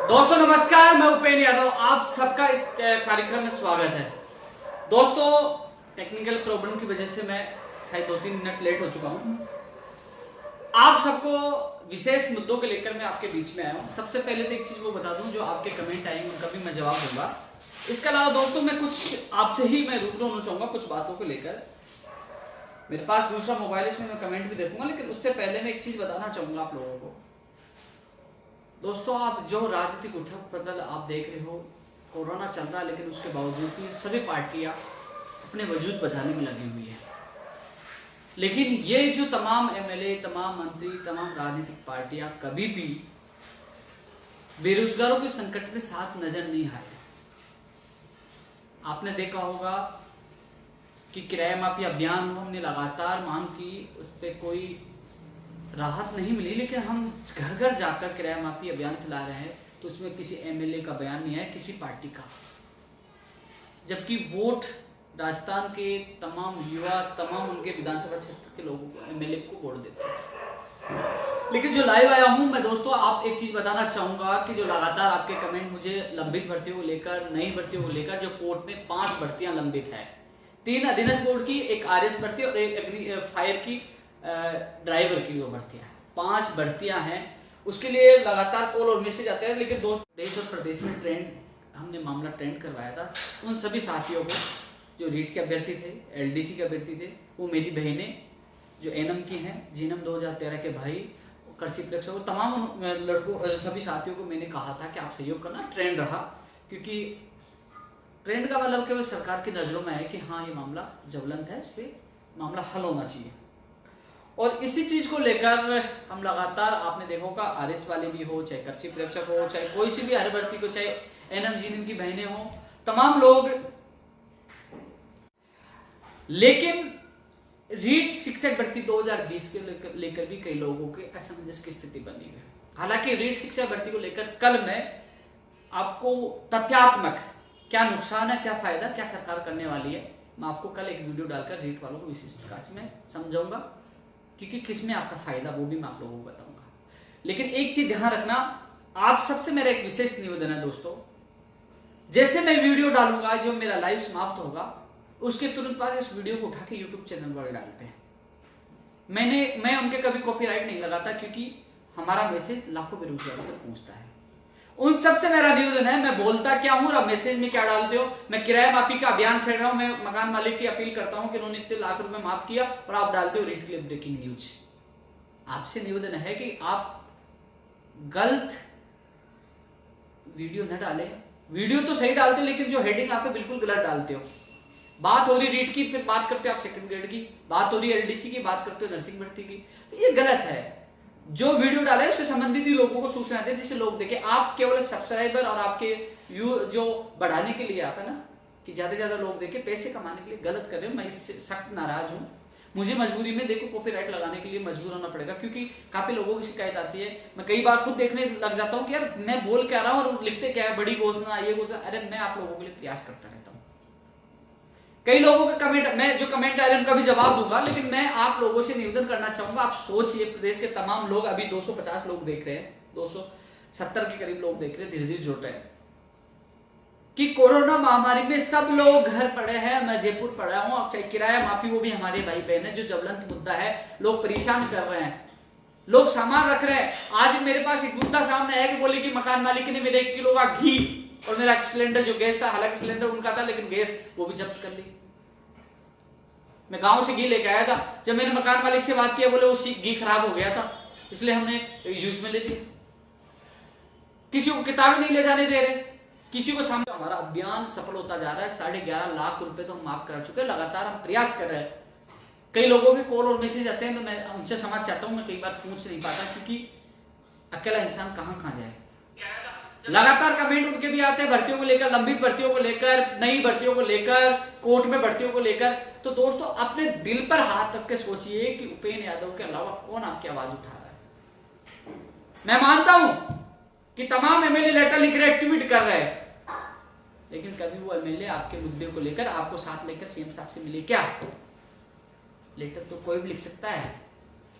दोस्तों नमस्कार, मैं उपेंद्र यादव, आप सबका इस कार्यक्रम में स्वागत है। दोस्तों टेक्निकल प्रॉब्लम की वजह से मैं शायद 2-3 मिनट लेट हो चुका हूं। आप सबको विशेष मुद्दों को लेकर मैं आपके बीच में आया हूं। सबसे पहले तो एक चीज वो बता दूं, जो आपके कमेंट आएंगे उनका भी मैं जवाब दूंगा। इसके अलावा दोस्तों मैं कुछ आपसे ही मैं रूबरू होना चाहूंगा कुछ बातों को लेकर। मेरे पास दूसरा मोबाइल है, इसमें मैं कमेंट भी देखूंगा, लेकिन उससे पहले मैं एक चीज बताना चाहूंगा आप लोगों को। दोस्तों आप जो राजनीतिक उथल पुथल आप देख रहे हो, कोरोना चल रहा है लेकिन उसके बावजूद भी सभी पार्टियां अपने वजूद बचाने में लगी हुई है। लेकिन ये जो तमाम एमएलए, तमाम मंत्री, तमाम राजनीतिक पार्टियां कभी भी बेरोजगारों के संकट में साथ नजर नहीं आए। आपने देखा होगा कि किराया माफी अभियान हमने लगातार मांग की, उस पर कोई राहत नहीं मिली, लेकिन हम घर घर जाकर किराया माफी अभियान चला रहे हैं तो उसमें किसी एमएलए का बयान नहीं है, किसी पार्टी का। जबकि वोट राजस्थान के तमाम युवा, तमाम उनके विधानसभा क्षेत्र के लोगों को, एमएलए को वोट देते हैं। लेकिन जो लाइव आया हूं मैं दोस्तों, आप एक चीज बताना चाहूंगा कि जो लगातार आपके कमेंट मुझे लंबित भर्तियों को लेकर, नई भर्तियों को लेकर, जो कोर्ट में 5 भर्तियां लंबित है, 3 अधीनस्थ बोर्ड की, एक आरएस भर्ती और एक फायर की, ड्राइवर की वो भर्तियां हैं। 5 भर्तियां हैं, उसके लिए लगातार कॉल और मैसेज आते हैं। लेकिन दोस्त देश और प्रदेश में हमने मामला ट्रेंड करवाया था। उन सभी साथियों को जो रीट के अभ्यर्थी थे, एलडीसी के अभ्यर्थी थे, वो मेरी बहनें जो एनएम की हैं, जीनम 2013 के भाई, कृषि प्रेक्षक, तमाम लड़कों, सभी साथियों को मैंने कहा था कि आप सहयोग करना। ट्रेंड रहा, क्योंकि ट्रेंड का मतलब केवल सरकार की नजरों में है कि हाँ ये मामला ज्वलंत है, इस पर मामला हल होना चाहिए। और इसी चीज को लेकर हम लगातार, आपने देखा होगा, आरएस वाले भी हो, चाहे कृषि प्रेक्षक हो, चाहे कोई सी भी हर भर्ती को, चाहे एनएम जीएनएम की बहनें हो, तमाम लोग। लेकिन रीट शिक्षक भर्ती 2020 के लेकर भी कई लोगों के असमंजस की स्थिति बनी है। हालांकि रीट शिक्षक भर्ती को लेकर कल मैं आपको तथ्यात्मक क्या नुकसान है, क्या फायदा, क्या सरकार करने वाली है, मैं आपको कल एक वीडियो डालकर रीट वालों को विशेष प्रकार से मैं समझाऊंगा, क्योंकि किसमें आपका फायदा वो भी मैं आप लोगों को बताऊंगा। लेकिन एक चीज ध्यान रखना, आप सबसे मेरा एक विशेष निवेदन है दोस्तों, जैसे मैं वीडियो डालूंगा, जो मेरा लाइव समाप्त होगा, उसके तुरंत बाद इस वीडियो को उठा के यूट्यूब चैनल पर डालते हैं। मैं उनके कभी कॉपीराइट नहीं लगाता, क्योंकि हमारा मैसेज लाखों बेरोजगारों तक पहुंचता है। उन सबसे मेरा निवेदन है, मैं बोलता क्या हूं और मैसेज में क्या डालते हो। मैं किराया माफी का अभियान छेड़ रहा हूं, मैं मकान मालिक की अपील करता हूं कि उन्होंने इतने लाख रुपए माफ किया, और आप डालते हो रीट के लिए ब्रेकिंग न्यूज। आपसे निवेदन है कि आप गलत वीडियो न डालें। वीडियो तो सही डालते हो, लेकिन जो हेडिंग आप बिल्कुल गलत डालते हो। बात हो रही रीट की, फिर बात करते हो आप सेकंड ग्रेड की, बात हो रही है एलडीसी की, बात करते हो नर्सिंग भर्ती की, तो ये गलत है। जो वीडियो डाला है उससे संबंधित ही लोगों को सूचना दें, जिससे लोग देखें। आप केवल सब्सक्राइबर और आपके व्यू जो बढ़ाने के लिए, आप है ना, कि ज्यादा से ज्यादा लोग देखें, पैसे कमाने के लिए गलत कर रहे हो। मैं इससे सख्त नाराज हूं। मुझे मजबूरी में देखो कॉपीराइट लगाने के लिए मजबूर होना पड़ेगा, क्योंकि काफी लोगों की शिकायत आती है। मैं कई बार खुद देखने लग जाता हूँ कि यार मैं बोल क्या रहा हूँ और लिखते क्या है, बड़ी घोषणा, ये घोषणा। अरे मैं आप लोगों के लिए प्रयास करता रहता हूँ। कई लोगों के कमेंट, मैं जो कमेंट आए उनका भी जवाब दूंगा, लेकिन मैं आप लोगों से निवेदन करना चाहूंगा, आप सोचिए, प्रदेश के तमाम लोग, अभी 250 लोग देख रहे हैं, 270 के करीब लोग देख रहे हैं, धीरे धीरे जुड़ रहे हैं, कि कोरोना महामारी में सब लोग घर पड़े हैं। मैं जयपुर पड़ा हूं, अब चाहे किराया माफी, वो भी हमारे भाई बहन है, जो ज्वलंत मुद्दा है, लोग परेशान कर रहे हैं, लोग सामान रख रहे हैं। आज मेरे पास एक मुद्दा सामने है कि बोले कि मकान मालिक ने मेरे 1 किलो का घी और मेरा सिलेंडर जो गैस था, हालांकि सिलेंडर उनका था, लेकिन गैस वो भी जब्त कर ली। मैं गांव से घी लेके आया था, जब मैंने मकान मालिक से बात किया, बोले वो घी खराब हो गया था, इसलिए हमने यूज में ले लिया। किसी को किताबें नहीं ले जाने दे रहे, किसी को सामने। हमारा अभियान सफल होता जा रहा है। 11.5 लाख रुपए तो हम माफ करा चुके हैं। लगातार हम प्रयास कर रहे हैं। कई लोगों के कॉल और मैसेज आते हैं, तो मैं उनसे समझ चाहता हूं, मैं कई बार पूछ नहीं पाता, क्योंकि अकेला इंसान कहां जाए। लगातार कमेंट उनके भी आते हैं, भर्तियों को लेकर, लंबित भर्तियों को लेकर, नई भर्तियों को लेकर, कोर्ट में भर्तियों को लेकर। तो दोस्तों अपने दिल पर हाथ रख के सोचिए कि उपेंद्र यादव के अलावा कौन आपकी आवाज उठा रहा है। मैं मानता हूं कि तमाम एमएलए लेटर लिख रहे, एक्टिविटी कर रहे हैं, लेकिन कभी वो एमएलए आपके मुद्दे को लेकर, आपको साथ लेकर सीएम साहब से मिले क्या? लेटर तो कोई भी लिख सकता है।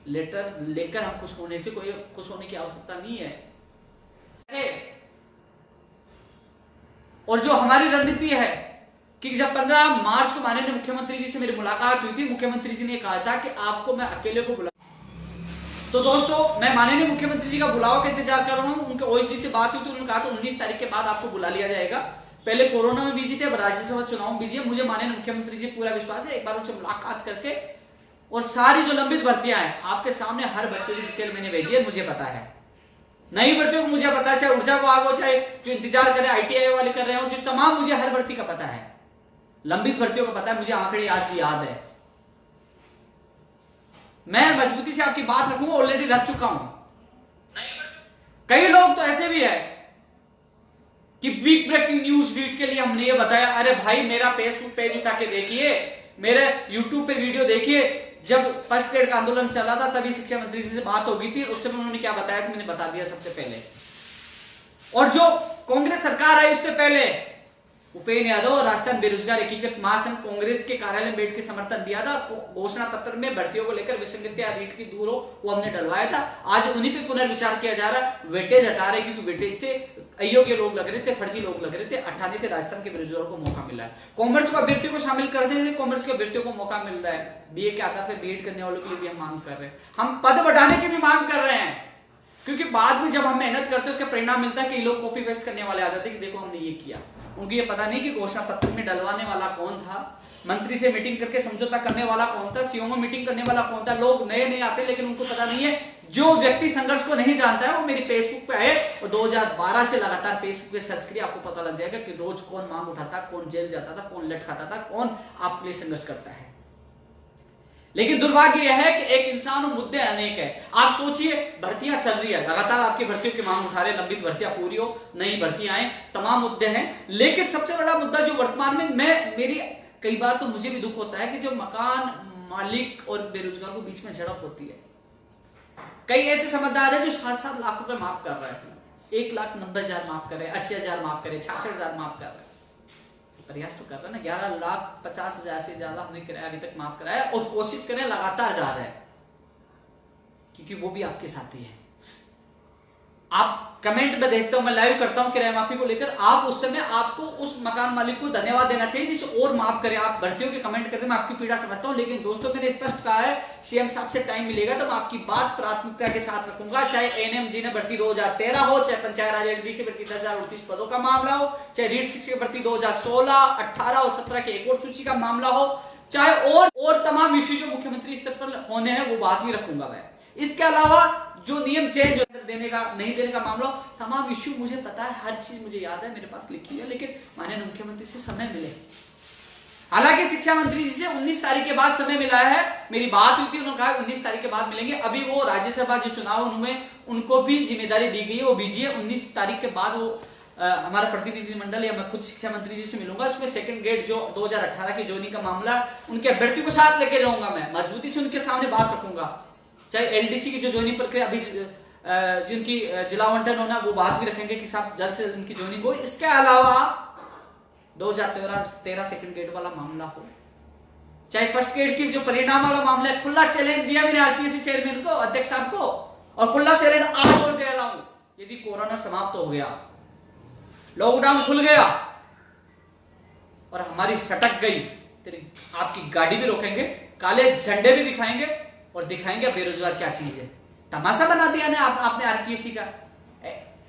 लेटर लेकर हम खुश होने से कोई खुश होने की आवश्यकता नहीं है। और जो हमारी रणनीति है कि जब 15 मार्च को माननीय मुख्यमंत्री जी से मेरी मुलाकात हुई थी, मुख्यमंत्री जी ने कहा था कि आपको मैं अकेले को बुला। तो दोस्तों मैं माननीय मुख्यमंत्री जी का बुलावा का इंतजार कर रहा हूं। उनके ओएसडी से बात हुई तो उन्होंने कहा था 19 तारीख के बाद आपको बुला लिया जाएगा। पहले कोरोना में बिजी थे, अब राज्यसभा चुनाव में बिजी है। मुझे माननीय मुख्यमंत्री जी पूरा विश्वास है, एक बार उनसे मुलाकात करके और सारी जो लंबित भर्तियां हैं आपके सामने, हर भर्ती की डिटेल मैंने भेजी है, मुझे पता है। नई भर्तियों को मुझे पता है, चाहे ऊर्जा विभाग हो, चाहे जो इंतजार कर रहे हैं ITI वाले कर रहे हो, जो तमाम मुझे हर भर्ती का पता है, लंबित भर्तियों का पता है, मुझे आंकड़े आज भी याद है। मैं मजबूती से आपकी बात रखूंगा, ऑलरेडी रख चुका हूं। कई लोग तो ऐसे भी है कि वीक ब्रेकिंग न्यूज रीड के लिए हमने ये बताया, अरे भाई मेरा फेसबुक पेज उठा के देखिए, मेरे यूट्यूब पे वीडियो देखिए, जब फर्स्ट ग्रेड का आंदोलन चला था तभी शिक्षा मंत्री जी से बात हो गई थी, उस समय उन्होंने क्या बताया था मैंने बता दिया सबसे पहले। और जो कांग्रेस सरकार आई उससे पहले उपेंद्र यादव राजस्थान बेरोजगार एकीकृत महासंघ कांग्रेस के कार्यालय में बैठ के समर्थन दिया था। घोषणा पत्र में भर्तियों को लेकर विसंगतियां रीट की दूर हो वो हमने डलवाया था। आज उन्हीं पे पुनर्विचार किया जा रहा है, वेटेज हटा रहे क्योंकि वेटेज से अयोग्य लोग लग रहे थे, फर्जी लोग लग रहे थे, हटाने से राजस्थान के बेरोजगारों को मौका मिला है। कॉमर्स को अभ्यर्थियों को शामिल कर देने से कॉमर्स के अभ्यर्थियों को मौका मिल रहा है। बीए के आधार पर बीएड करने वालों के लिए भी हम मांग कर रहे हैं, हम पद बढ़ाने की भी मांग कर रहे हैं, क्योंकि बाद में जब हम मेहनत करते हैं उसका परिणाम मिलता है कि लोग कॉपी पेस्ट करने वाले आ जाते हैं कि देखो हमने ये किया। उनको ये पता नहीं कि घोषणा पत्र में डलवाने वाला कौन था, मंत्री से मीटिंग करके समझौता करने वाला कौन था, सीओ में मीटिंग करने वाला कौन था। लोग नए नए आते लेकिन उनको पता नहीं है। जो व्यक्ति संघर्ष को नहीं जानता है वो मेरी फेसबुक पे आए और 2012 से लगातार फेसबुक पे सर्च करिए, आपको पता लग जाएगा कि रोज कौन मांग उठाता, कौन जेल जाता था, कौन लट खाता था, कौन आपके लिए संघर्ष करता है। लेकिन दुर्भाग्य यह है कि एक इंसान और मुद्दे अनेक है। आप सोचिए, भर्तियां चल रही है, लगातार आपकी भर्तियों की मांग उठा रहे, लंबित भर्तियां पूरी हो, नई भर्तियां आए, तमाम मुद्दे हैं। लेकिन सबसे बड़ा मुद्दा जो वर्तमान में मेरी कई बार तो मुझे भी दुख होता है कि जो मकान मालिक और बेरोजगार को बीच में झड़प होती है। कई ऐसे समझदार है जो 7-7 लाख रुपए माफ कर रहे हैं, 1,90,000 माफ कर रहे, 80,000 माफ करे, 66,000 माफ कर रहे, प्रयास तो कर रहे हैं ना। 11,50,000 से ज्यादा हमने किराया अभी तक माफ कराया और कोशिश करें लगातार जा रहे हैं, क्योंकि वो भी आपके साथी हैं। आप कमेंट में देखता हूं, मैं लाइव करता हूं किराया माफी को लेकर, आप उस समय आपको उस मकान मालिक को धन्यवाद देना चाहिए जिसे और माफ करे। आप भर्तियों के कमेंट करते, मैं आपकी पीड़ा समझता हूं, लेकिन दोस्तों मैंने स्पष्ट कहा है सीएम साहब से टाइम मिलेगा तो मैं आपकी बात प्राथमिकता के साथ रखूंगा। चाहे एएनएमजी ने भर्ती 2013 हो, चाहे पंचायत राज एलडीसी भर्ती 10,038 पदों का मामला हो, चाहे रीट 6 की भर्ती 2016, 18 और 17 के एक और सूची का मामला हो, चाहे और तमाम इश्यू जो मुख्यमंत्री स्तर पर होने हैं वो बात भी रखूंगा मैं। इसके अलावा जो नियम चेंज देने का नहीं देने का मामला, तमाम इश्यू मुझे पता है, हर चीज मुझे याद है, मेरे पास लिखी है, लेकिन माननीय मुख्यमंत्री से समय मिले। हालांकि शिक्षा मंत्री जी से 19 तारीख के बाद समय मिला है, मेरी बात हुई थी, उन्होंने कहा 19 तारीख के बाद मिलेंगे। अभी वो राज्यसभा जो चुनाव उनमें उनको भी जिम्मेदारी दी गई है, वो बिजी है। 19 तारीख के बाद वो हमारा प्रतिनिधिमंडल या मैं खुद शिक्षा मंत्री जी से मिलूंगा। उसमें सेकंड ग्रेड जो 2018 की ज्वाइनिंग का मामला, उनके अभ्यर्थी को साथ लेके जाऊंगा, मैं मजबूती से उनके सामने बात रखूंगा। चाहे एलडीसी की जो ज्वाइनिंग प्रक्रिया अभी जिनकी जिला आवंटन होना, वो बात भी रखेंगे कि साहब जल्द से उनकी ज्वाइनिंग हो। इसके अलावा 2013 सेकंड ग्रेड वाला मामला हो, चाहे फर्स्ट ग्रेड की जो परिणाम वाला मामला है, खुला चैलेंज दिया मैंने आरपीएससी चेयरमैन को, अध्यक्ष साहब को, और खुला चैलेंज आज और दे रहा हूं, यदि कोरोना समाप्त हो गया, लॉकडाउन खुल गया और हमारी सटक गई, तेरी आपकी गाड़ी भी रोकेंगे, काले झंडे भी दिखाएंगे और दिखाएंगे बेरोजगार क्या चीज है। तमाशा बना दिया ना आपने आरपीएससी का।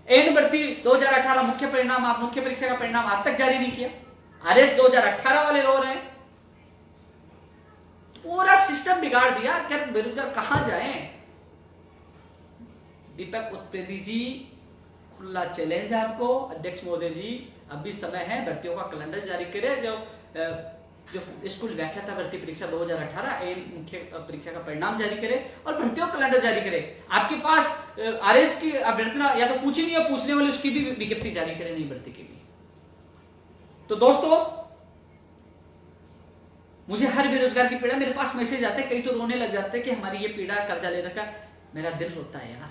एन भर्ती 2018 मुख्य परिणाम, आप मुख्य परीक्षा का परिणाम आज तक जारी नहीं किया। आरएस 2018 वाले रो रहे हैं, पूरा सिस्टम बिगाड़ दिया। क्या बेरोजगार कहां जाए? दीपक उत्पेदी जी, खुला चैलेंज है आपको, अध्यक्ष महोदय जी, अभी समय है, भर्तियों का कैलेंडर जारी करें। जो स्कूल व्याख्याता भर्ती परीक्षा 2018 मुख्य परीक्षा का परिणाम जारी करे और भर्तियों का कैलेंडर जारी करे। आपके पास आरएस की अभ्यर्थना या तो पूछी नहीं है, पूछने वाले उसकी भी विज्ञप्ति जारी करे, नहीं भर्ती की भी। तो दोस्तों, मुझे हर बेरोजगार की पीड़ा, मेरे पास मैसेज आते हैं, कई तो रोने लग जाते हैं कि हमारी ये पीड़ा, कर्जा लेने का, मेरा दिल रोता है यार।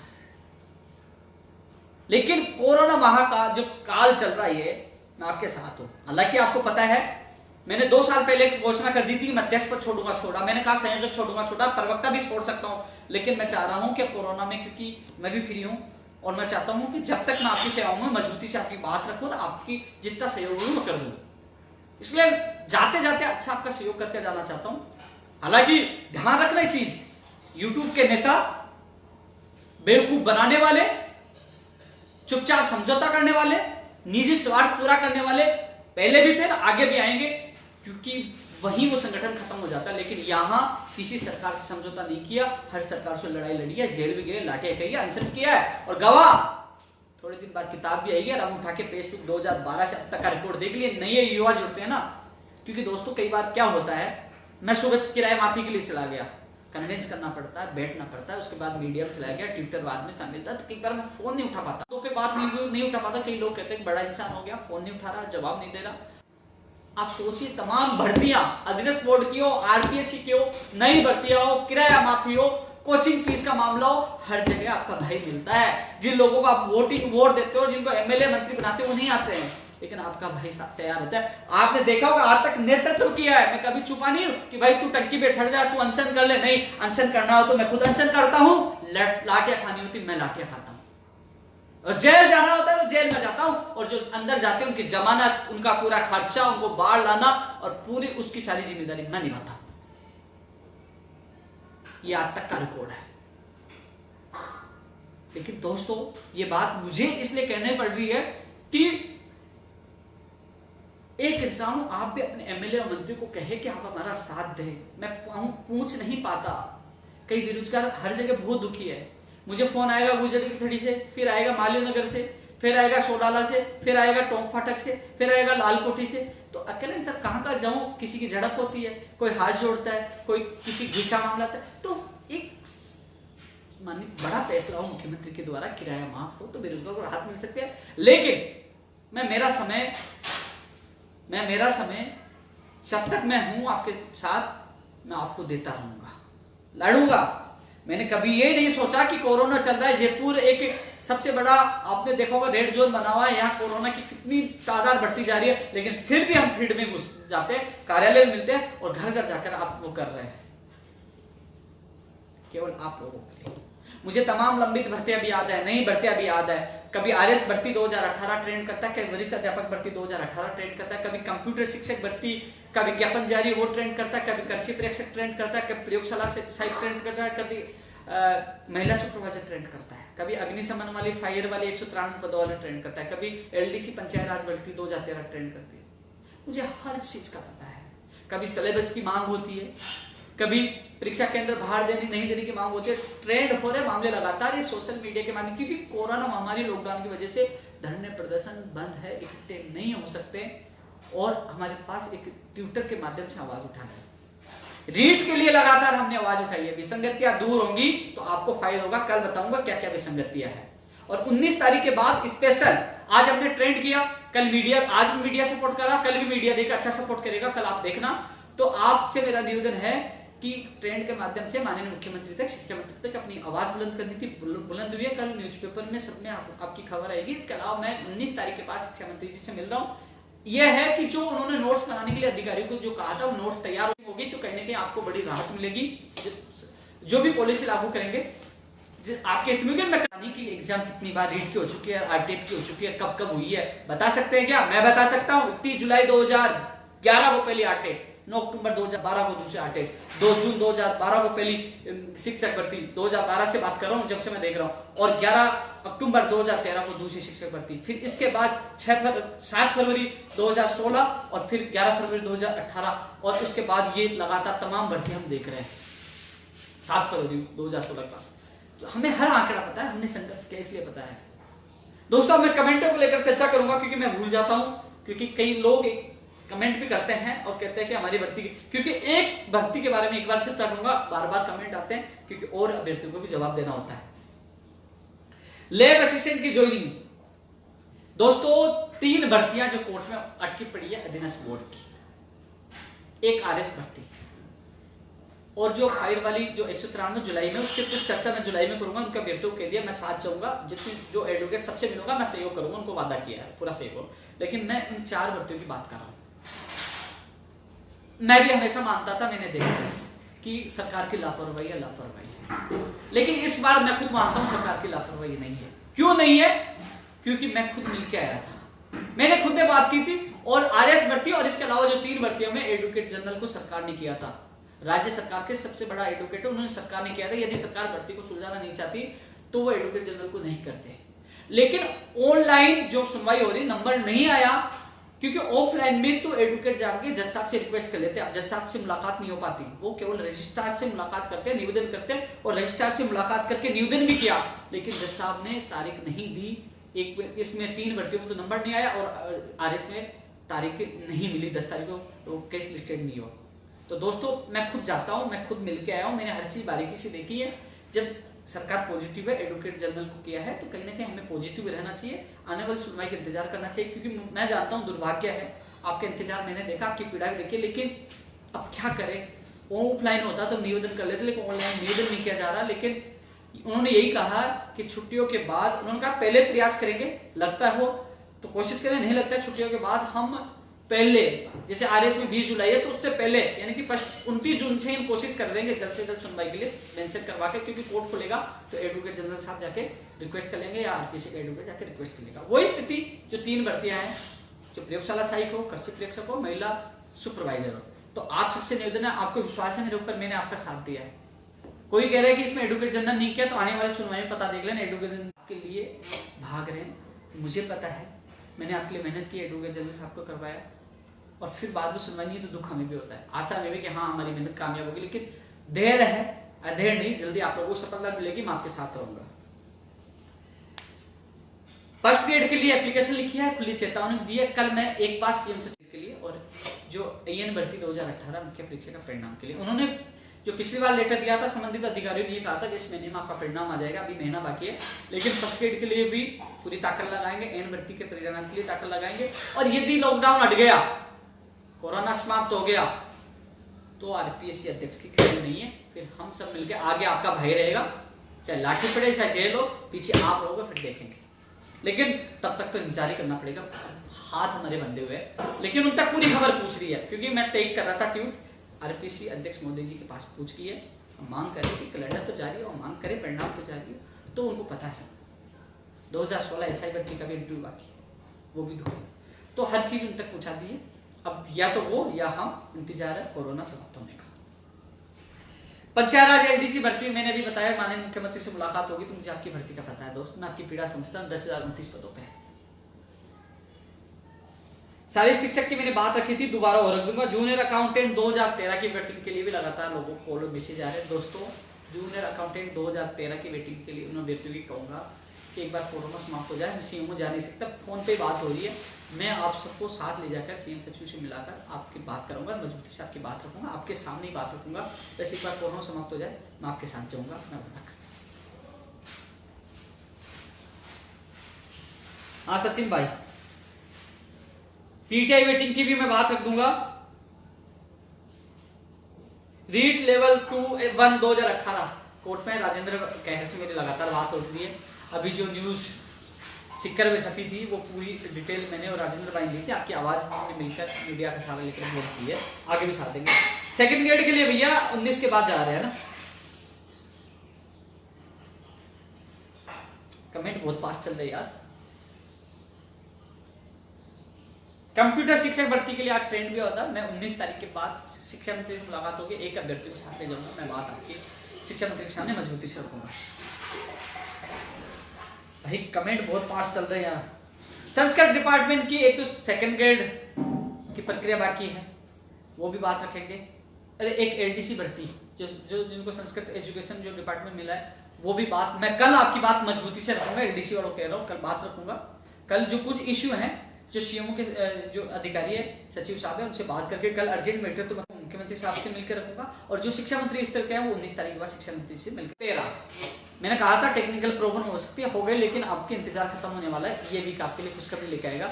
लेकिन कोरोना माह का जो काल चल रहा है, मैं आपके साथ हूं। हालांकि आपको पता है मैंने 2 साल पहले घोषणा कर दी थी कि मैं अध्यक्ष पद छोड़ा, मैंने कहा संयोजक छोड़ा, प्रवक्ता भी छोड़ सकता हूं, लेकिन मैं चाह रहा हूं कि कोरोना में, क्योंकि मैं भी फ्री हूं, और मैं चाहता हूं कि जब तक मैं आपकी सेवाओं में मजबूती से आपकी बात रखूं और आपकी जितना सहयोग हो मैं कर दूं। इसलिए जाते जाते अच्छा आपका सहयोग करके जाना चाहता हूं। हालांकि ध्यान रखना इस चीज, यूट्यूब के नेता बेवकूफ बनाने वाले, चुपचाप समझौता करने वाले, निजी स्वार्थ पूरा करने वाले पहले भी थे ना, आगे भी आएंगे, क्योंकि वहीं वो संगठन खत्म हो जाता है। लेकिन यहां किसी सरकार से समझौता नहीं किया, हर सरकार से लड़ाई लड़ी है, जेल भी गए, लाठियां खाई, अनशन किया है और गवाह थोड़े दिन बाद किताब भी आएगी। और हम उठा के फेसबुक 2012 से अब तक का रिकॉर्ड देख लिए, नए युवा जुड़ते हैं ना। क्योंकि दोस्तों कई बार क्या होता है, मैं सुबह किराए माफी के लिए चला गया, कन्विंस करना पड़ता है, बैठना पड़ता है, उसके बाद मीडिया में चला गया, ट्विटर बाद में शामिल था, तो कई बार मैं फोन नहीं उठा पाता, तो पे बात नहीं उठा पाता। कई लोग कहते हैं बड़ा इंसान हो गया, फोन नहीं उठा रहा, जवाब नहीं दे रहा। आप सोचिए, तमाम भर्तियां, अधीनस्थ बोर्ड की हो, आरपीएससी की हो, नई भर्तियां हो, किराया माफी हो, कोचिंग फीस का मामला हो, हर जगह आपका भाई मिलता है। जिन लोगों को आप वोट देते हो, जिनको एमएलए मंत्री बनाते हो, वो नहीं आते हैं, लेकिन आपका भाई साथ तैयार होता है। आपने देखा होगा आज तक नेतृत्व किया है, मैं कभी छुपा नहीं हूं कि भाई तू टंकी पे चढ़ जा, तू अनशन कर ले, नहीं, अनशन करना हो तो मैं खुद अनशन करता हूं, लाठियां खानी होती मैं लाठियां खाता हूं, और जेल जाना होता है तो जेल में जाता हूं, और जो अंदर जाते हैं उनकी जमानत, उनका पूरा खर्चा, उनको बाहर लाना और पूरी उसकी सारी जिम्मेदारी मैं निभाता हूं। ये आज तक का रिकॉर्ड है। लेकिन दोस्तों ये बात मुझे इसलिए कहने पड़ रही है कि एक इंसान, आप भी अपने एमएलए और मंत्री को कहे कि आप हमारा साथ दें। मैं पूछ नहीं पाता, कई बेरोजगार हर जगह बहुत दुखी है। मुझे फोन आएगा गुजरी की खड़ी से, फिर आएगा माली नगर से, फिर आएगा सोडाला से, फिर आएगा टोंक फाटक से, फिर आएगा लालकोठी से। तो अकेले सर कहां जाऊं, किसी की झड़प होती है, कोई हाथ जोड़ता है, कोई किसी घी का मामला था, तो एक मानिए बड़ा फैसला हो मुख्यमंत्री के द्वारा, किराया माफ हो तो बेरोजगार को राहत मिल सकती है। लेकिन मैं मेरा समय जब तक मैं हूं आपके साथ, मैं आपको देता रहूंगा, लड़ूंगा। मैंने कभी ये नहीं सोचा कि कोरोना चल रहा है, जयपुर एक सबसे बड़ा, आपने देखा होगा रेड जोन बना हुआ है, यहाँ कोरोना की कितनी तादाद बढ़ती जा रही है, लेकिन फिर भी हम फील्ड में घुस जाते हैं, कार्यालय में मिलते हैं और घर घर जाकर आप वो कर रहे हैं, केवल आप लोगों के लिए। मुझे तमाम लंबित भर्तियां भी याद है, नई भर्तियां भी याद है। कभी आरएस भर्ती 2018 ट्रेंड करता है, कभी वरिष्ठ अध्यापक भर्ती 2018 ट्रेंड करता है, कभी कंप्यूटर शिक्षक भर्ती का विज्ञापन जारी वो ट्रेंड करता है, कभी कृषि प्रेक्षक ट्रेंड करता है, कभी प्रयोगशाला से साइट ट्रेंड करता है, कभी महिला सुपरवाइजर ट्रेंड करता है, कभी अग्निशमन वाली, फायर वाली 193 पदों वाले ट्रेंड करता है, कभी एलडीसी पंचायत राज भर्ती 2013 ट्रेंड करती है। मुझे हर चीज का पता है। कभी सिलेबस की मांग होती है, कभी परीक्षा केंद्र बाहर नहीं देने की मांग होती है। ट्रेंड हो रहे मामले लगातार ये सोशल मीडिया के माध्यम, क्योंकि कोरोना महामारी लॉकडाउन की वजह से धरने प्रदर्शन बंद है, इकट्ठे नहीं हो सकते, और हमारे पास एक ट्विटर के माध्यम से आवाज उठाना है। रीट के लिए लगातार हमने आवाज उठाई है। विसंगतियां दूर होंगी तो आपको फायदा होगा। कल बताऊंगा क्या क्या विसंगतियां है। और 19 तारीख के बाद स्पेशल, आज हमने ट्रेंड किया, कल मीडिया, आज भी मीडिया सपोर्ट करा, कल भी मीडिया देखा, अच्छा सपोर्ट करेगा, कल आप देखना। तो आपसे मेरा निवेदन है कि ट्रेंड के माध्यम से माननीय मुख्यमंत्री तक, शिक्षा मंत्री तक अपनी आवाज बुलंद करनी थी, बुलंद हुई है। कल न्यूज़पेपर में सब में आपकी खबर आएगी। इसके अलावा मैं 19 तारीख के बाद शिक्षा मंत्री जी से मिल रहा हूँ। यह है कि जो उन्होंने नोट्स बनाने के लिए अधिकारियों को जो कहा था, वो नोट्स तैयार होगी तो कहीं ना कहीं आपको बड़ी राहत मिलेगी। जो भी पॉलिसी लागू करेंगे आपके हित में। मैं कहानी की एग्जाम कितनी बार रीट की हो चुकी है, आरटीएफ की हो चुकी है, कब कब हुई है बता सकते हैं क्या? मैं बता सकता हूँ। 31 जुलाई 2011 को पहली आरटीएफ, 9 अक्टूबर 2012 को दूसरी आरटीएफ, 2 जून 2012 को पहली शिक्षक भर्ती, 2012 से बात कर रहा हूँ जब से मैं देख रहा हूँ, और 11 अक्टूबर 2013 को दूसरी शिक्षक भर्ती। फिर इसके बाद 7 फरवरी 2016 और फिर 11 फरवरी 2018, और उसके बाद ये लगातार तमाम भर्ती हम देख रहे हैं 7 फरवरी 2016 का। तो हमें हर आंकड़ा पता है, हमने संघर्ष किया इसलिए पता है। दोस्तों मैं कमेंटों को लेकर चर्चा करूंगा क्योंकि मैं भूल जाता हूं, क्योंकि कई लोग कमेंट भी करते हैं और कहते हैं कि हमारी भर्ती की, क्योंकि एक भर्ती के बारे में एक बार चर्चा करूंगा, बार बार कमेंट आते हैं क्योंकि और अभ्यर्थियों को भी जवाब देना होता है। लैब असिस्टेंट की ज्वाइनिंग, दोस्तों 3 भर्तियां जो कोर्ट में अटकी पड़ी है अधीनस्थ बोर्ड की, एक आरएस भर्ती और जो फायर वाली जो 193 जुलाई में, उसके कुछ चर्चा मैं जुलाई में करूंगा। उनका अभ्यर्थियों के लिए मैं साथ जाऊंगा, जितनी जो एडवोकेट सबसे मिलूंगा मैं सहयोग करूंगा, उनको वादा किया है पूरा सहयोग। लेकिन मैं इन 4 भर्तियों की बात कर रहा हूं। मैं भी हमेशा मानता था, मैंने देखा है कि सरकार की लापरवाही है, लापरवाही है, लेकिन इस बार मैं खुद मानता हूं सरकार की लापरवाही नहीं है। क्यों नहीं है? क्योंकि मैं खुद मिलके आया था, मैंने खुद ने बात की थी। और आरएस भर्ती और इसके अलावा जो 3 भर्तियों में एडवोकेट जनरल को सरकार ने किया था, राज्य सरकार के सबसे बड़ा एडवोकेट है, उन्होंने सरकार ने किया था। यदि सरकार भर्ती को सुलझाना नहीं चाहती तो वो एडवोकेट जनरल को नहीं करते। लेकिन ऑनलाइन जो सुनवाई हो रही, नंबर नहीं आया, क्योंकि ऑफलाइन में तो एडवोकेट जाके जज साहब से रिक्वेस्ट कर लेते हैं। जज साहब से मुलाकात नहीं हो पाती, वो केवल रजिस्ट्रार से मुलाकात करते हैं, निवेदन करते हैं। और रजिस्ट्रार से मुलाकात करके निवेदन भी किया, लेकिन जज साहब ने तारीख नहीं दी। एक इसमें 3 भर्तियों में तो नंबर नहीं आया और आरएस में तारीख नहीं मिली, 10 तारीख को तो केस लिस्टेड नहीं हुआ। तो दोस्तों मैं खुद जाता हूं, मैं खुद मिलके आया हूं, मैंने हर चीज बारीकी से देखी है। जब सरकार पॉजिटिव है, एडवोकेट जनरल को किया है, तो कहीं ना कहीं हमें पॉजिटिव रहना चाहिए, आने वाली सुनवाई का इंतजार करना चाहिए। क्योंकि मैं जानता हूं दुर्भाग्य है, आपका इंतजार मैंने देखा, आपकी पीड़ा देखी, लेकिन अब क्या करें। ऑफलाइन होता तो निवेदन कर लेते, लेकिन ऑनलाइन निवेदन नहीं किया जा रहा। लेकिन उन्होंने यही कहा कि छुट्टियों के बाद, उन्होंने कहा पहले प्रयास करेंगे, लगता है वो तो कोशिश करें, नहीं लगता है छुट्टियों के बाद हम पहले, जैसे आरएस में 20 जुलाई है तो उससे पहले यानी कि 29 जून से हम कोशिश कर देंगे जल्द से जल्द सुनवाई के लिए मेंशन करवा के। क्योंकि कोर्ट खुलेगा तो एडवोकेट जनरल साहब जाके रिक्वेस्ट कर लेंगे या आरपीसी का एडवोकेट जाके रिक्वेस्ट कर लेगा। वही स्थिति जो 3 भर्तियां हैं, जो प्रयोगशाला सहायक हो, कृषि प्रेक्षक हो, महिला सुपरवाइजर हो। तो आप सबसे निवेदन है, आपको विश्वास है मेरे ऊपर, मैंने आपका साथ दिया है। कोई कह रहा है कि इसमें एडवोकेट जनरल नहीं किया, तो आने वाले सुनवाई में पता देख लेना। एडवोकेट जनरल के लिए भाग रहे हैं, मुझे पता है, मैंने आपके लिए मेहनत की, एडवोकेट जनरल साहब को करवाया, और फिर बाद में सुनवाई नहीं तो दुख हमें भी होता है। आशा में भी कि हाँ हमारी मेहनत कामयाब होगी, लेकिन देर है, अधेर नहीं, जल्दी आप लोगों को सफलता मिलेगी, मैं आपके साथ रहूंगा। फर्स्ट ग्रेड के लिए एप्लीकेशन लिखी है, खुली चेतावनी दी है। कल मैं एक बार सीएम से के लिए और जो एएन भर्ती 2018 मुख्य परीक्षा का परिणाम के लिए, उन्होंने जो पिछली बार लेटर दिया था, संबंधित अधिकारियों ने ये कहा था कि इस महीने में आपका परिणाम आ जाएगा, अभी महीना बाकी है। लेकिन फर्स्ट ग्रेड के लिए भी पूरी ताकत लगाएंगे, एएन भर्ती के परिणाम के लिए ताकत लगाएंगे। और यदि लॉकडाउन हट गया, कोरोना समाप्त हो गया, तो आरपीएससी अध्यक्ष की खैर नहीं है, फिर हम सब मिलकर आगे आपका भाई रहेगा, चाहे लाठी पड़े चाहे जेल हो, पीछे आप रहोगे, फिर देखेंगे। लेकिन तब तक तो इंतजार ही करना पड़ेगा, हाथ हमारे बंधे हुए हैं। लेकिन उन तक पूरी खबर पूछ रही है, क्योंकि मैं टेक कर रहा था ट्वीट, आरपीएससी अध्यक्ष मोदी जी के पास पूछ की है, मांग करे कि कैलेंडर तो जारी हो, मांग करे परिणाम तो जारी हो, तो उनको पता है सब 2016 एसआई भर्ती का भी इंटरव्यू बाकी है, वो भी दुख है। तो हर चीज उन तक पहुंचा दी है। अब या तो वो या हम, इंतजार है कोरोना समाप्त होने का। पंचायत राज एलडीसी भर्ती मैंने भी बताया, माननीय मुख्यमंत्री से मुलाकात होगी तो मुझे आपकी भर्ती का पता है दोस्त, मैं आपकी पीड़ा समझता हूँ। 10,029 पदों पे है। सारी शिक्षक की मैंने बात रखी थी, दोबारा और रख दूंगा। जूनियर अकाउंटेंट 2013 की वेटिंग के लिए भी लगातार लोगों को कॉल मैसेज आ रहे हैं। दोस्तों जूनियर अकाउंटेंट 2013 की वेटिंग के लिए उन्होंने व्यक्ति की कहूंगा कि एक बार कोरोना समाप्त हो जाए, मैं सीएम जा नहीं सकता, फोन पे बात हो रही है, मैं आप सबको साथ ले जाकर सीएम सचिव से मिलाकर आपकी बात करूंगा, मजबूती से आपकी बात रखूंगा, आपके सामने ही बात रखूंगा। वैसे एक बार कोरोना समाप्त हो जाए मैं आपके साथ जाऊंगा, मैं बता करता हूँ। हाँ सचिन भाई, पीटीआई वेटिंग की भी मैं बात रख दूंगा। रीट लेवल 2-1 2018 कोर्ट में राजेंद्र कहर से मेरी लगातार बात होती है। अभी जो न्यूज सिक्कर में छपी थी वो पूरी डिटेल मैंने और राजेंद्र भाई दी थी, आपकी आवाज हमने मिलकर मीडिया का सहारा लेकर बोल की है, आगे भी साथ देंगे। सेकंड ग्रेड के लिए भैया 19 के बाद जा रहे हैं ना, कमेंट बहुत पास चल रहे हैं यार। कंप्यूटर शिक्षक भर्ती के लिए आज ट्रेंड भी होता है, मैं 19 तारीख के बाद शिक्षा मंत्री से मुलाकात होगी, एक अभ्यर्थी को साथ ले जाऊंगा, मैं बात आपकी शिक्षा मंत्री के सामने मजबूती से रखूंगा। भाई कमेंट बहुत पास चल रहे हैं यार। संस्कृत डिपार्टमेंट की एक तो सेकंड ग्रेड की प्रक्रिया बाकी है, वो भी बात रखेंगे। अरे एक एलडीसी भर्ती जो जिनको संस्कृत एजुकेशन जो डिपार्टमेंट मिला है, वो भी बात मैं कल आपकी बात मजबूती से रखूंगा, एलडीसी वालों कह रहा हूँ, कल बात रखूंगा। कल जो कुछ इश्यू हैं, जो सीएमओ के जो अधिकारी है, सचिव साहब है, उनसे बात करके कल अर्जेंट मैटर तो मैं मुख्यमंत्री साहब से मिलकर रखूंगा। और जो शिक्षा मंत्री स्तर के हैं वो 19 तारीख के बाद शिक्षा मंत्री से मिलकर 13 मैंने कहा था टेक्निकल प्रॉब्लम हो सकती है, हो गए, लेकिन आपके इंतजार खत्म होने वाला है, ये वीक आपके लिए खुशखबरी लेकर आएगा।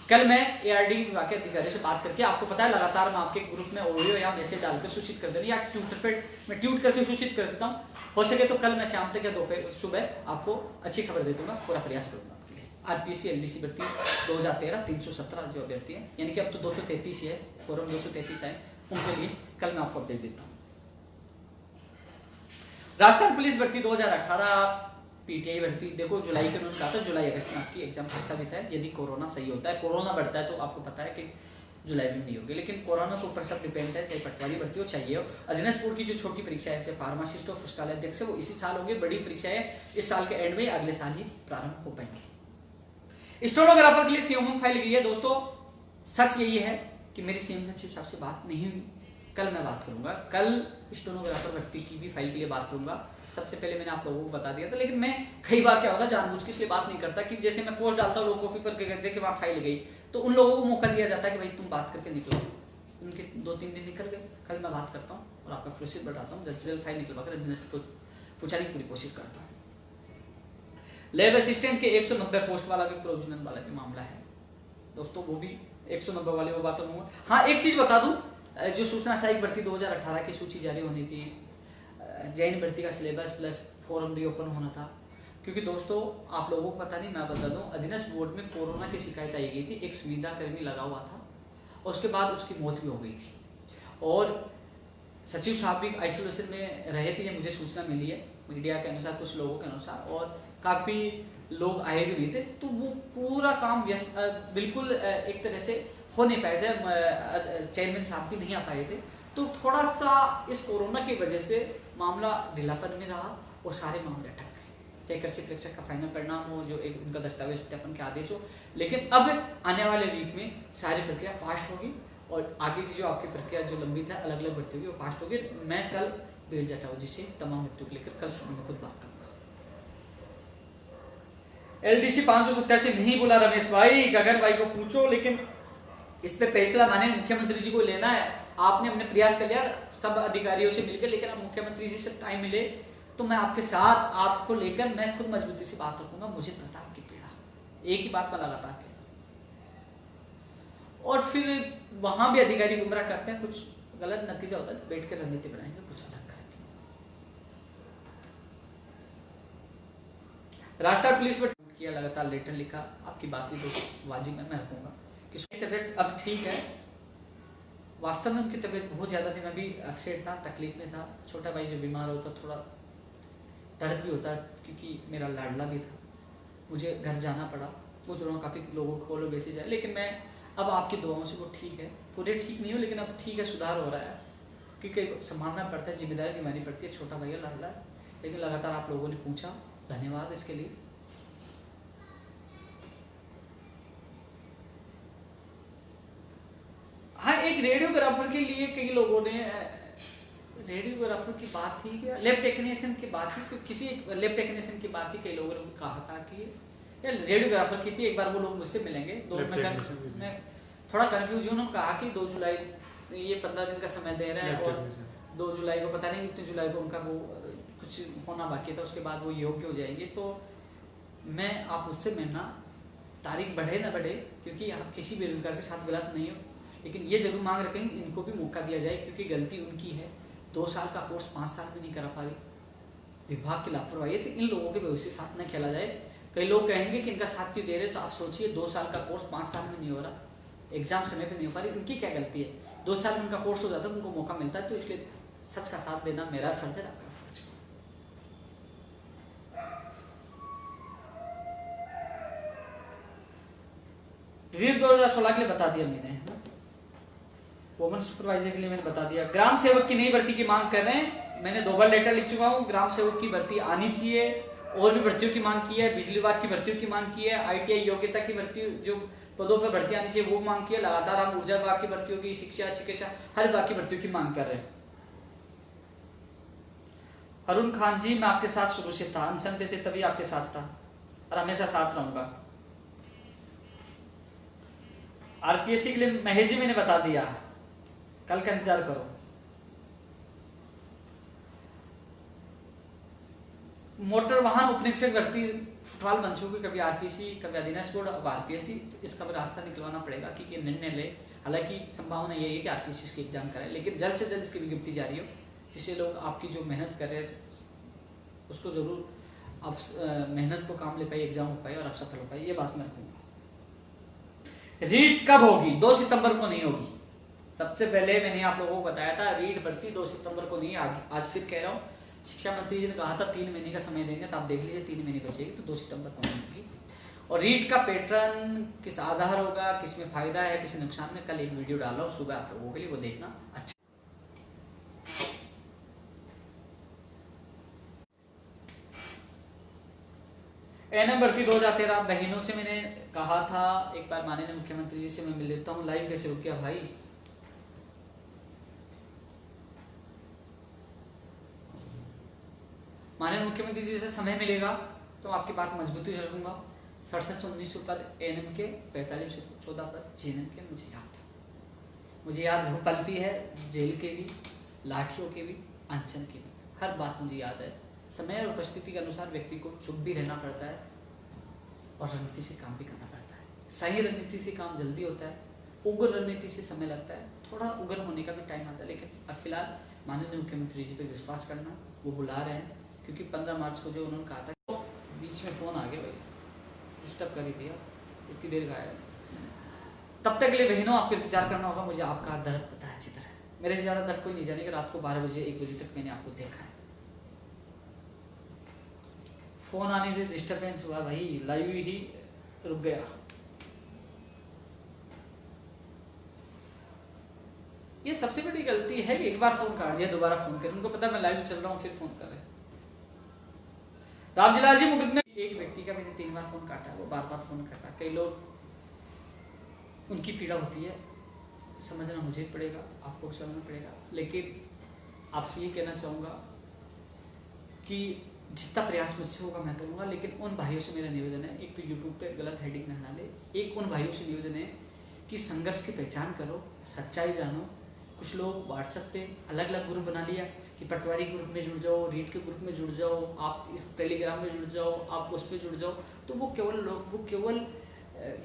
कल मैं एआरडी विभाग के अधिकारियों से बात करके, आपको पता है लगातार मैं आपके ग्रुप में ऑडियो या मैसेज डालकर सूचित कर दे रही, या ट्विटर पे मैं ट्वीट करके सूचित कर देता हूँ। हो सके तो कल मैं शाम तक या दोपहर सुबह आपको अच्छी खबर दे दूंगा, पूरा प्रयास करूंगा आपके लिए। आरपीएससी एलडीसी भर्ती 2013 317 जो अभ्यर्थी है, यानी कि अब तो 233 है, फॉरम 233 है, उनके लिए कल मैं आपको अपडेट देता हूँ। राजस्थान पुलिस भर्ती 2018 पीटीआई भर्ती देखो, जुलाई के उन्होंने कहा था जुलाई अगस्त में आपकी एग्जाम प्रस्तावित है, यदि कोरोना सही होता है। कोरोना बढ़ता है तो आपको पता है कि जुलाई में नहीं होगी, लेकिन कोरोना के ऊपर सब डिपेंड है, चाहे पटवारी भर्ती हो चाहिए हो। अधीनस्थ बोर्ड की जो छोटी परीक्षा है, फार्मासिस्ट और पुस्तकालय अध्यक्ष है, वो इसी साल होगी। बड़ी परीक्षा है इस साल के एंड में, अगले साल ही प्रारंभ हो पाएंगी। स्टेनोग्राफर के लिए सीएम फाइल गई है दोस्तों। सच यही है कि मेरी सीएम सचिव साहब से बात नहीं हुई, कल मैं बात करूंगा। कल स्टेनोग्राफर भर्ती की भी फाइल के लिए बात करूंगा। सबसे पहले मैंने आप लोगों को बता दिया था, लेकिन मैं कई बार क्या होता है जानबूझ के इसलिए बात नहीं करता कि जैसे मैं पोस्ट डालता हूँ लोग कॉपी पर कहते कि वहाँ फाइल गई, तो उन लोगों को मौका दिया जाता है कि भाई तुम बात करके निकलो। उनके 2-3 दिन निकल गए, कल मैं बात करता हूँ और आपका प्रोसेस बढ़ाता हूँ, जल्द से जल्द फाइल निकलवा कर पूछाने की पूरी कोशिश करता हूँ। लैब असिस्टेंट के 190 पोस्ट वाला भी प्रोविजनल वाला भी मामला है दोस्तों, वो भी 190 वाले वो बात करूंगा। हाँ, एक चीज बता दूं, जो सूचना सहायक भर्ती 2018 की सूची जारी होनी थी, जैन भर्ती का सिलेबस प्लस फॉर्म रीओपन होना था, क्योंकि दोस्तों आप लोगों को पता नहीं, मैं बता दूं, अधीनस्थ बोर्ड में कोरोना की शिकायत आई गई थी। एक संविदा कर्मी लगा हुआ था और उसके बाद उसकी मौत भी हो गई थी, और सचिव साहब भी आइसोलेशन में रहे थे, ये मुझे सूचना मिली है मीडिया के अनुसार, कुछ लोगों के अनुसार, और काफ़ी लोग आए भी नहीं थे। तो वो पूरा काम व्यस्त बिल्कुल एक तरह से हो नहीं पाए थे, चेयरमैन साहब भी नहीं आ पाए थे। तो थोड़ा सा इस कोरोना की वजह से मामला ढीलापन में रहा और सारे मामले अटक गए, चाहे कृषि परीक्षा का फाइनल परिणाम हो, जो एक उनका दस्तावेज सत्यापन के आदेश हो। लेकिन अब आने वाले वीक में सारी प्रक्रिया फास्ट होगी और आगे की जो आपकी प्रक्रिया जो लंबित है अलग अलग बढ़ती होगी वो फास्ट होगी। मैं कल बेल जटाऊ से तमाम मुद्दों को लेकर कल सुबह में खुद बात करूंगा। LDC 587 नहीं बोला रमेश भाई, गगन भाई को पूछो, लेकिन इस पे फैसला माने मुख्यमंत्री जी को लेना है। आपने अपने प्रयास कर लिया सब अधिकारियों से मिलकर, लेकिन अब मुख्यमंत्री जी से टाइम मिले तो मैं आपके साथ, आपको लेकर मैं खुद मजबूती से बात रखूंगा। मुझे पता आपकी पीड़ा, एक ही बात पर लगातार के, और फिर वहां भी अधिकारी गुमराह करते हैं, कुछ गलत नतीजा होता है तो बैठ कर रणनीति बनाएंगे, कुछ अलग करेंगे। राष्ट्रीय पुलिस पर किया लगातार लेटर लिखा, आपकी बात भी तो वाजिब में मैं रखूंगा कि उसकी तबीयत अब ठीक है। वास्तव में उनकी तबीयत बहुत ज़्यादा थी, मैं भी अपसेट था, तकलीफ में था। छोटा भाई जो बीमार होता थोड़ा दर्द भी होता, क्योंकि मेरा लाडला भी था, मुझे घर जाना पड़ा। वो दोनों काफ़ी लोगों को फॉलो बेसिस है, लेकिन मैं अब आपकी दुआओं से वो ठीक है, पूरे ठीक नहीं हो लेकिन अब ठीक है, सुधार हो रहा है। क्योंकि संभालना पड़ता है, जिम्मेदारी निभानी पड़ती है, छोटा भैया लाडला है। लेकिन लगातार आप लोगों ने पूछा, धन्यवाद इसके लिए। हाँ, एक रेडियोग्राफर के लिए कई लोगों ने, रेडियोग्राफर की बात थी क्या, लैब टेक्नीशियन की बात थी, किसी लैब टेक्नीशियन की बात थी, कई लोगों ने कहा था कि या रेडियोग्राफर की थी। एक बार वो लोग मुझसे मिलेंगे, मैं थोड़ा कंफ्यूज हूँ। उन्होंने कहा कि 2 जुलाई, ये 15 दिन का समय दे रहे हैं और 2 जुलाई को पता नहीं, 3 जुलाई को उनका वो कुछ होना बाकी था, उसके बाद वो योग्य हो जाएंगे। तो मैं, आप मुझसे मिलना, तारीख बढ़े ना बढ़े, क्योंकि आप किसी बेरोजगार के साथ गलत नहीं हो, लेकिन ये जरूर मांग रखेंगे इनको भी मौका दिया जाए, क्योंकि गलती उनकी है। 2 साल का कोर्स 5 साल में नहीं करा पा रही, विभाग की लापरवाही है। तो इन लोगों के भविष्य के साथ न खेला जाए। कई लोग कहेंगे कि इनका साथ क्यों दे रहे, तो आप सोचिए 2 साल का कोर्स 5 साल में नहीं हो रहा, एग्जाम समय पे नहीं हो पा रही, उनकी क्या गलती है। 2 साल में उनका कोर्स हो जाता है, उनको मौका मिलता है, तो इसलिए सच का साथ देना मेरा फर्ज है, आपका फर्ज है। रीट 2016 के लिए बता दिया मैंने, वोमेन सुपरवाइजर के लिए मैंने बता दिया। ग्राम सेवक की नई भर्ती की मांग कर रहे हैं, मैंने 2 बार लेटर लिख चुका हूँ। ग्राम सेवक की भर्ती आनी चाहिए, और भी भर्तियों की मांग की है, बिजली विभाग की भर्तियों की मांग की है, ITI योग्यता की भर्ती, जो पदों पर भर्ती आनी चाहिए वो मांग की है। लगातार हम ऊर्जा विभाग की भर्तियों की, शिक्षा, चिकित्सा, हर विभाग की भर्तियों की मांग कर रहे हैं। अरुण खान जी, मैं आपके साथ शुरू से था, अनशन देते तभी आपके साथ था और हमेशा साथ रहूंगा। RPSC के लिए महेश जी मैंने बता दिया, कल का इंतजार करो। मोटर वाहन उपनिरीक्षक भर्ती फुटबॉल बन चुकी, कभी RPSC कभी अधीनस्थ बोर्ड, अब RPSC, तो इसका भी रास्ता निकलवाना पड़ेगा कि निर्णय ले। हालांकि संभावना यही है कि RPSC की एग्जाम कराए, लेकिन जल्द से जल्द इसकी विज्ञप्ति जारी हो, जिससे लोग आपकी जो मेहनत कर रहे हैं उसको जरूर आप मेहनत को काम ले पाए, एग्जाम हो पाए और आप सफल हो पाए, ये बात मैं रखूंगा। रीट कब होगी? 2 सितंबर को नहीं होगी। सबसे पहले मैंने आप लोगों को बताया था, रीट भर्ती 2 सितंबर को नहीं, आज फिर कह रहा हूँ शिक्षा मंत्री जी ने कहा था 3 महीने का समय देंगे, तो आप देख लीजिए 3 महीने बचेगी तो 2 सितंबर को होगी। और रीट का पैटर्न किस आधार होगा, किस में फायदा है, किस नुकसान में, कल एक वीडियो डाला हूं सुबह आप लोगों के लिए, वो देखना। अच्छा, एनएम भर्ती 2013 बहनों से मैंने कहा था एक बार माननीय मुख्यमंत्री जी से मैं मिल लेता हूँ। लाइव कैसे रुक गया भाई? माननीय मुख्यमंत्री जी से समय मिलेगा तो आपकी बात मजबूती से रखूंगा। 6719 पद एनएम के, 4514 पद जीएनएम के। मुझे याद भूपल भी है, जेल के भी, लाठियों के भी, अनशन के भी, हर बात मुझे याद है। समय और उपस्थिति के अनुसार व्यक्ति को चुप भी रहना पड़ता है और रणनीति से काम भी करना पड़ता है। सही रणनीति से काम जल्दी होता है, उग्र रणनीति से समय लगता है, थोड़ा उग्र होने का भी टाइम आता है। लेकिन अब फिलहाल माननीय मुख्यमंत्री जी पे विश्वास करना, वो बुला रहे हैं, क्योंकि 15 मार्च को जो उन्होंने कहा था, तो बीच में फ़ोन आ गया भाई, डिस्टर्ब कर ही दिया, इतनी देर गाया। तब तक के लिए बहनों आपको इंतजार करना होगा। मुझे आपका दर्द पता है अच्छी तरह, मेरे से ज़्यादा दर्द कोई नहीं जानेगा। रात को 12 बजे 1 बजे तक मैंने आपको देखा है। फ़ोन आने से डिस्टर्बेंस हुआ भाई, लाइव ही रुक गया। ये सबसे बड़ी गलती है कि एक बार फ़ोन काट दिया, दोबारा फ़ोन कर, उनको पता मैं लाइव चल रहा हूँ, फिर फ़ोन कर रहे हैं। रामजिलाल जी मुकदमे, एक व्यक्ति का मैंने 3 बार फ़ोन काटा है, वो बार बार फ़ोन कर रहा है। कई लोग, उनकी पीड़ा होती है, समझना मुझे पड़ेगा, आपको समझना पड़ेगा। लेकिन आपसे ये कहना चाहूँगा कि जितना प्रयास मुझसे होगा मैं करूँगा। लेकिन उन भाइयों से मेरा निवेदन है, एक तो यूट्यूब पे गलत हेडिंग न डाले। एक उन भाइयों से निवेदन है कि संघर्ष की पहचान करो, सच्चाई जानो। कुछ लोग व्हाट्सएप पे अलग अलग ग्रुप बना लिया कि पटवारी ग्रुप में जुड़ जाओ, रीट के ग्रुप में जुड़ जाओ, आप इस टेलीग्राम में जुड़ जाओ, आप उस पर जुड़ जाओ। तो वो केवल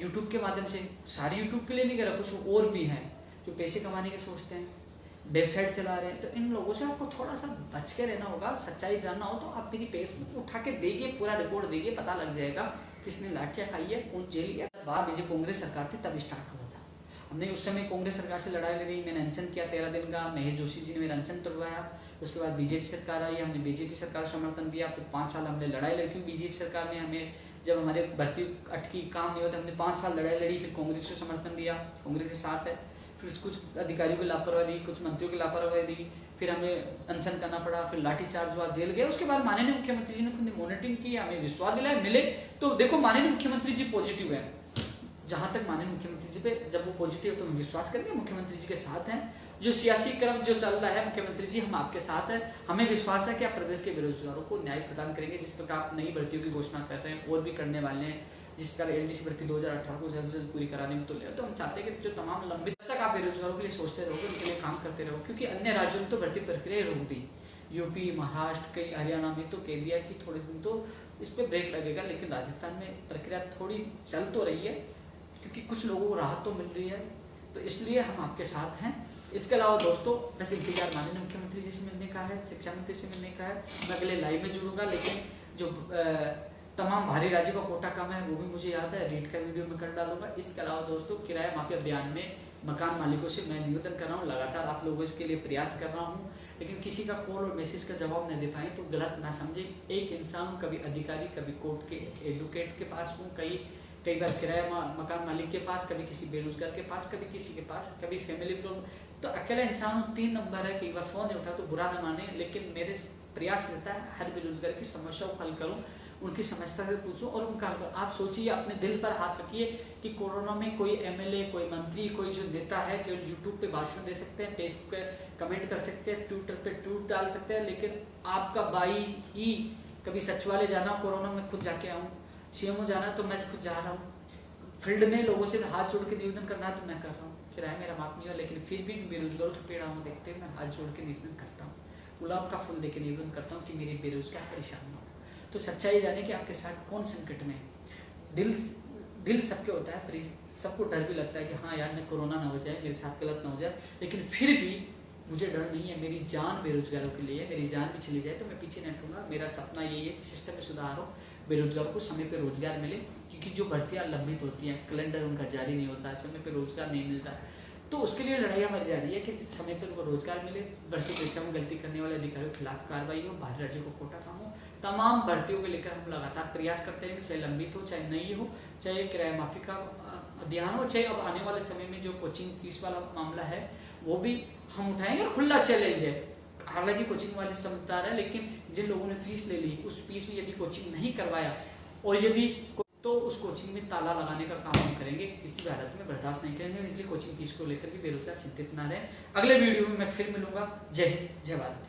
यूट्यूब के माध्यम से, सारे यूट्यूब के लिए नहीं कर रहा, कुछ और भी हैं जो पैसे कमाने के सोचते हैं, वेबसाइट चला रहे हैं। तो इन लोगों से आपको थोड़ा सा बच के रहना होगा। सच्चाई जानना हो तो आप मेरी फेसबुक उठा के देखिए, पूरा रिपोर्ट देखिए, पता लग जाएगा किसने लाठियाँ खाई है, कौन जेल गया। बार में जो कांग्रेस सरकार थी तब स्टार्ट हुआ था। हमने उस समय कांग्रेस सरकार से लड़ाई लड़ी, मैंने अनशन किया 13 दिन का, महेश जोशी जी ने मेरा अनशन तोड़वाया। उसके बाद बीजेपी सरकार आई, हमने बीजेपी सरकार को समर्थन दिया। फिर 5 साल हमने लड़ाई लड़ी, क्योंकि बीजेपी सरकार ने हमें, जब हमारे भर्ती अटकी, काम नहीं होता, हमने 5 साल लड़ाई लड़ी। फिर कांग्रेस को समर्थन दिया, कांग्रेस के साथ है। फिर कुछ अधिकारियों की लापरवाही दी, कुछ मंत्रियों की लापरवाही दी, फिर हमें अनशन करना पड़ा, फिर लाठीचार्ज हुआ, जेल गए। उसके बाद माननीय मुख्यमंत्री जी ने खुद मॉनिटरिंग की, हमें विश्वास दिलाया, मिले। तो देखो माननीय मुख्यमंत्री जी पॉजिटिव है। जहां तक माननीय मुख्यमंत्री जी पे, जब वो पॉजिटिव तो हम विश्वास करेंगे, मुख्यमंत्री जी के साथ हैं। जो सियासी क्रम जो चल रहा है, मुख्यमंत्री जी हम आपके साथ हैं। हमें विश्वास है कि आप प्रदेश के बेरोजगारों को न्याय प्रदान करेंगे। जिस प्रकार आप नई भर्तियों की घोषणा कर रहे हैं, और भी करने वाले हैं, जिस प्रकार एलडीसी भर्ती 2018 को जल्द से जल्द पूरी कराने में तो ले, तो हम चाहते हैं कि जो तमाम लंबित तक आप बेरोजगारों के लिए सोचते रहोगे, उनके लिए काम करते रहो। क्योंकि अन्य राज्यों में तो भर्ती प्रक्रिया रोक दी, यूपी, महाराष्ट्र, कई हरियाणा में तो कह दिया कि थोड़े दिन तो इस पर ब्रेक लगेगा। लेकिन राजस्थान में प्रक्रिया थोड़ी चल तो रही है, क्योंकि कुछ लोगों को राहत तो मिल रही है। तो इसलिए हम आपके साथ हैं। इसके अलावा दोस्तों, बस इंतजार माननीय मुख्यमंत्री जी से मिलने का है, शिक्षा मंत्री से मिलने का है। मैं अगले लाइव में जुड़ूंगा। लेकिन जो तमाम भारी राज्यों का कोटा कम है, वो भी मुझे याद है, रीट का वीडियो मैं कर डालूंगा। इसके अलावा दोस्तों, किराया माफिया अभियान में मकान मालिकों से मैं निवेदन कर रहा हूँ, लगातार आप लोगों के लिए प्रयास कर रहा हूँ। लेकिन किसी का कॉल और मैसेज का जवाब नहीं दे पाए तो गलत ना समझे। एक इंसान कभी अधिकारी, कभी कोर्ट के एडवोकेट के पास हूँ, कई बार किराया मकान मालिक के पास, कभी किसी बेरोजगार के पास, कभी किसी के पास, कभी फैमिली प्रॉब्लम। तो अकेला इंसान हूँ, 3 नंबर है। कई बार फ़ोन नहीं उठा तो बुरा न माने, लेकिन मेरे प्रयास रहता है हर बेरोजगार की समस्या को हल करूँ, उनकी समस्या से पूछूं और उनका हल करूं। आप सोचिए, अपने दिल पर हाथ रखिए कि कोरोना में कोई एमएलए, कोई मंत्री, कोई जो नेता है, केवल यूट्यूब पे भाषण दे सकते हैं, फेसबुक पे कमेंट कर सकते हैं, ट्विटर पे ट्वीट डाल सकते हैं। लेकिन आपका भाई ही कभी सचिवालय जाना, कोरोना में खुद जाके आऊँ, सीएमओ जाना तो मैं खुद जा रहा हूँ, फील्ड में लोगों से हाथ जोड़ के निवेदन करना है तो मैं कर रहा हूँ। किराया मेरा माफ नहीं हुआ, लेकिन फिर भी बेरोजगारों की पीड़ा में देखते हुए मैं हाथ जोड़ के निवेदन करता हूँ, गुलाब का फूल देके निवेदन करता हूँ कि मेरे बेरोजगार परेशान ना हो। तो सच्चाई जाने कि आपके साथ कौन संकट में है। दिल सबके होता है, सबको डर भी लगता है कि हाँ यार, मैं कोरोना ना हो जाए, मेरे साथ गलत ना हो जाए। लेकिन फिर भी मुझे डर नहीं है, मेरी जान बेरोजगारों के लिए है। मेरी जान भी चली जाए तो मैं पीछे नहीं हटूंगा। मेरा सपना यही है कि सिस्टम में सुधार हो, बेरोजगारों को समय पे रोजगार मिले। क्योंकि जो भर्तियाँ लंबित होती हैं, कैलेंडर उनका जारी नहीं होता है, समय पे रोजगार नहीं मिलता है, तो उसके लिए लड़ाई हमारी जारी है कि समय पर उनको रोजगार मिले, भर्ती परीक्षा में गलती करने वाले अधिकारियों के खिलाफ कार्रवाई हो, बाहरी राज्यों को कोटा कम हो। तमाम भर्तियों को लेकर हम लगातार प्रयास करते रहेंगे, चाहे लंबित हो, चाहे नई हो, चाहे किराया माफी का अभियान हो, चाहे अब आने वाले समय में जो कोचिंग फीस वाला मामला है वो भी हम उठाएंगे। और खुला चैलेंज है, हालांकि कोचिंग वाले समझदार है, लेकिन जिन लोगों ने फीस ले ली उस फीस में यदि कोचिंग नहीं करवाया और यदि तो उस कोचिंग में ताला लगाने का काम हम करेंगे, किसी भी हालत में बर्दाश्त नहीं करेंगे। इसलिए कोचिंग फीस को लेकर भी बेरोजगार चिंतित ना रहे। अगले वीडियो में मैं फिर मिलूंगा। जय हिंद, जय भारत।